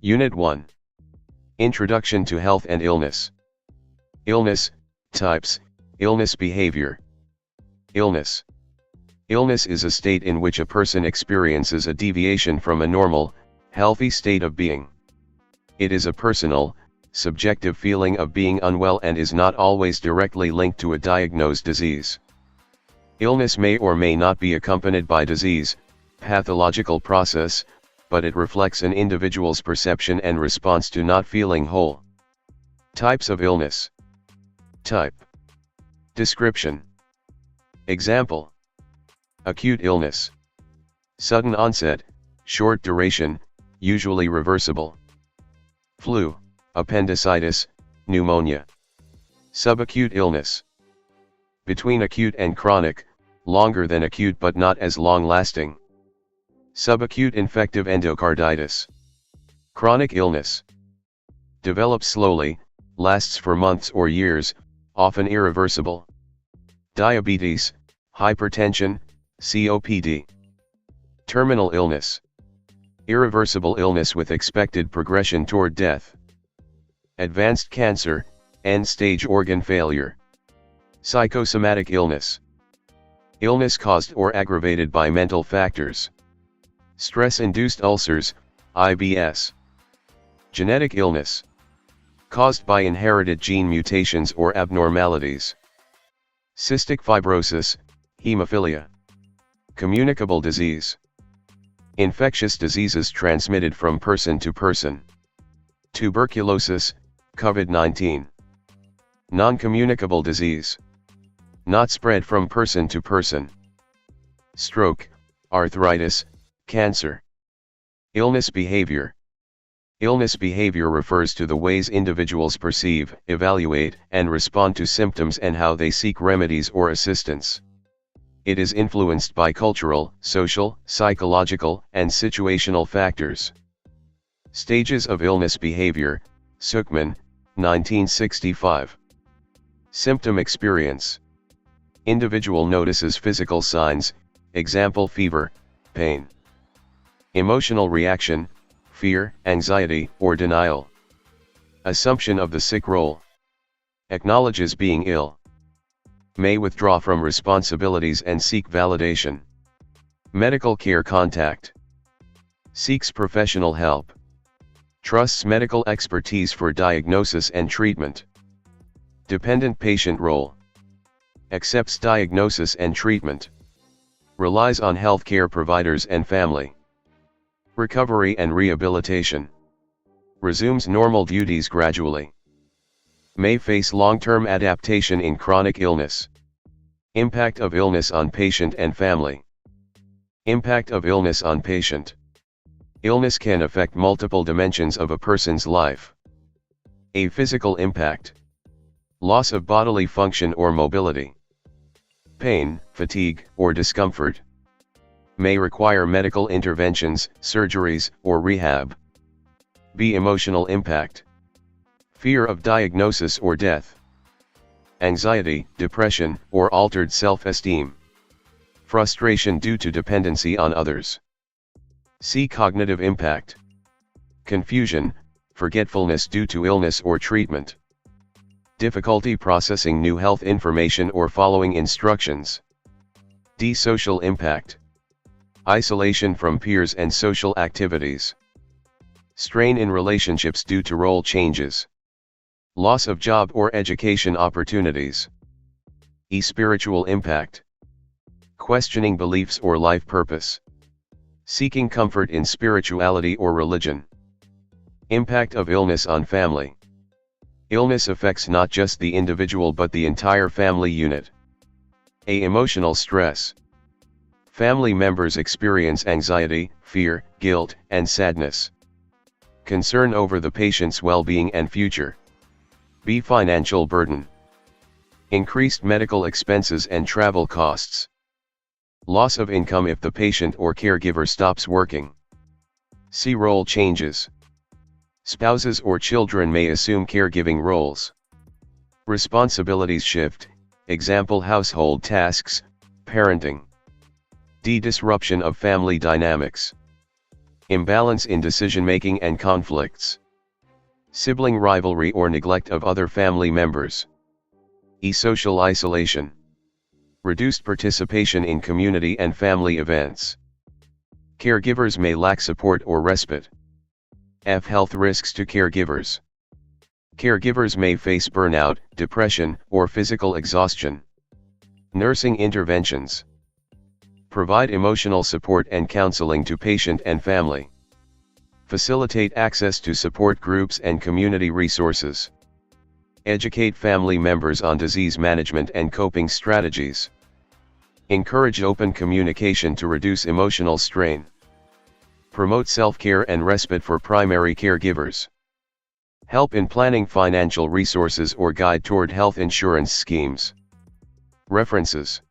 Unit 1. Introduction to Health and Illness. Illness, types, illness behavior. Illness. Illness is a state in which a person experiences a deviation from a normal, healthy state of being. It is a personal, subjective feeling of being unwell and is not always directly linked to a diagnosed disease. Illness may or may not be accompanied by disease, pathological process, but it reflects an individual's perception and response to not feeling whole. Types of illness. Type. Description. Example. Acute illness. Sudden onset, short duration, usually reversible. Flu, appendicitis, pneumonia. Subacute illness. Between acute and chronic, longer than acute but not as long-lasting. Subacute infective endocarditis. Chronic illness. Develops slowly, lasts for months or years, often irreversible. Diabetes, hypertension, COPD. Terminal illness. Irreversible illness with expected progression toward death. Advanced cancer, end-stage organ failure. Psychosomatic illness. Illness caused or aggravated by mental factors. Stress-induced ulcers, IBS. Genetic illness. Caused by inherited gene mutations or abnormalities. Cystic fibrosis, hemophilia. Communicable disease. Infectious diseases transmitted from person to person. Tuberculosis, COVID-19. Non-communicable disease. Not spread from person to person. Stroke, arthritis, cancer. Illness behavior. Illness behavior refers to the ways individuals perceive, evaluate, and respond to symptoms and how they seek remedies or assistance. It is influenced by cultural, social, psychological, and situational factors. Stages of illness behavior, Suchman, 1965. Symptom experience. Individual notices physical signs, example fever, pain. Emotional reaction, fear, anxiety, or denial. Assumption of the sick role. Acknowledges being ill. May withdraw from responsibilities and seek validation. Medical care contact. Seeks professional help. Trusts medical expertise for diagnosis and treatment. Dependent patient role. Accepts diagnosis and treatment. Relies on healthcare providers and family. Recovery and rehabilitation. Resumes normal duties gradually. May face long-term adaptation in chronic illness. Impact of illness on patient and family. Impact of illness on patient. Illness can affect multiple dimensions of a person's life. A physical impact. Loss of bodily function or mobility. Pain, fatigue, or discomfort. May require medical interventions, surgeries, or rehab. B. Emotional impact. Fear of diagnosis or death. Anxiety, depression, or altered self-esteem. Frustration due to dependency on others. C. Cognitive impact. Confusion, forgetfulness due to illness or treatment. Difficulty processing new health information or following instructions. D. Social impact. Isolation from peers and social activities. Strain in relationships due to role changes. Loss of job or education opportunities. E. Spiritual impact. Questioning beliefs or life purpose. Seeking comfort in spirituality or religion. Impact of illness on family. Illness affects not just the individual but the entire family unit. A. Emotional stress. Family members experience anxiety, fear, guilt, and sadness. Concern over the patient's well-being and future. B. Financial burden. Increased medical expenses and travel costs. Loss of income if the patient or caregiver stops working. C. Role changes. Spouses or children may assume caregiving roles. Responsibilities shift, example household tasks, parenting. D. Disruption of family dynamics. imbalance in decision-making and conflicts, sibling rivalry or neglect of other family members, social isolation, reduced participation in community and family events. Caregivers may lack support or respite. Health risks to caregivers. Caregivers may face burnout, depression, or physical exhaustion. Nursing interventions. Provide emotional support and counseling to patient and family. Facilitate access to support groups and community resources. Educate family members on disease management and coping strategies. Encourage open communication to reduce emotional strain. Promote self-care and respite for primary caregivers. Help in planning financial resources or guide toward health insurance schemes. References: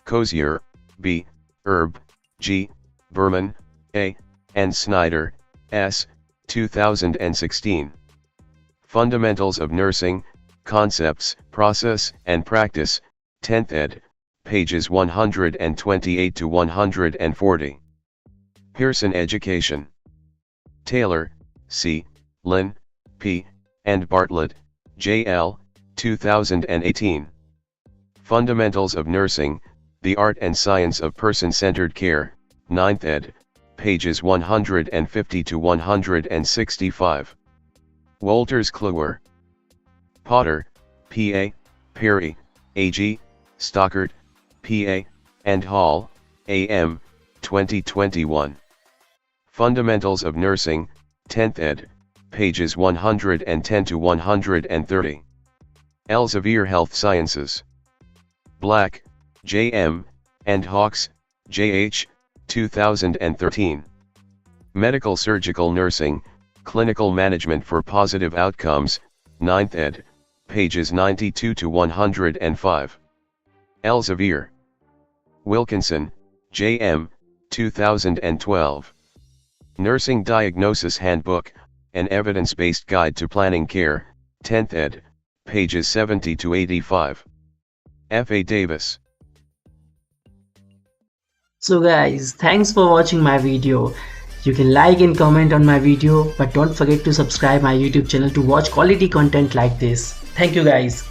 Cozier, B., Erb, G., Berman, A., and Snyder, S., 2016. Fundamentals of Nursing, Concepts, Process, and Practice, 10th ed., pages 128 to 140. Pearson Education. Taylor, C., Lynn, P., and Bartlett, J. L., 2018. Fundamentals of Nursing, The Art and Science of Person-Centered Care, 9th ed., pages 150 to 165. Wolters Kluwer. Potter, P.A., Perry, A.G., Stockert, P.A., and Hall, A.M., 2021. Fundamentals of Nursing, 10th ed., pages 110 to 130. Elsevier Health Sciences. Black, J.M., and Hawks, J.H., 2013. Medical Surgical Nursing, Clinical Management for Positive Outcomes, 9th ed., pages 92 to 105. Elsevier. Wilkinson, J.M., 2012. Nursing Diagnosis Handbook, An Evidence-Based Guide to Planning Care, 10th ed., pages 70 to 85. F. A. Davis. So guys, thanks for watching my video. You can like and comment on my video, but don't forget to subscribe my YouTube channel to watch quality content like this. Thank you guys.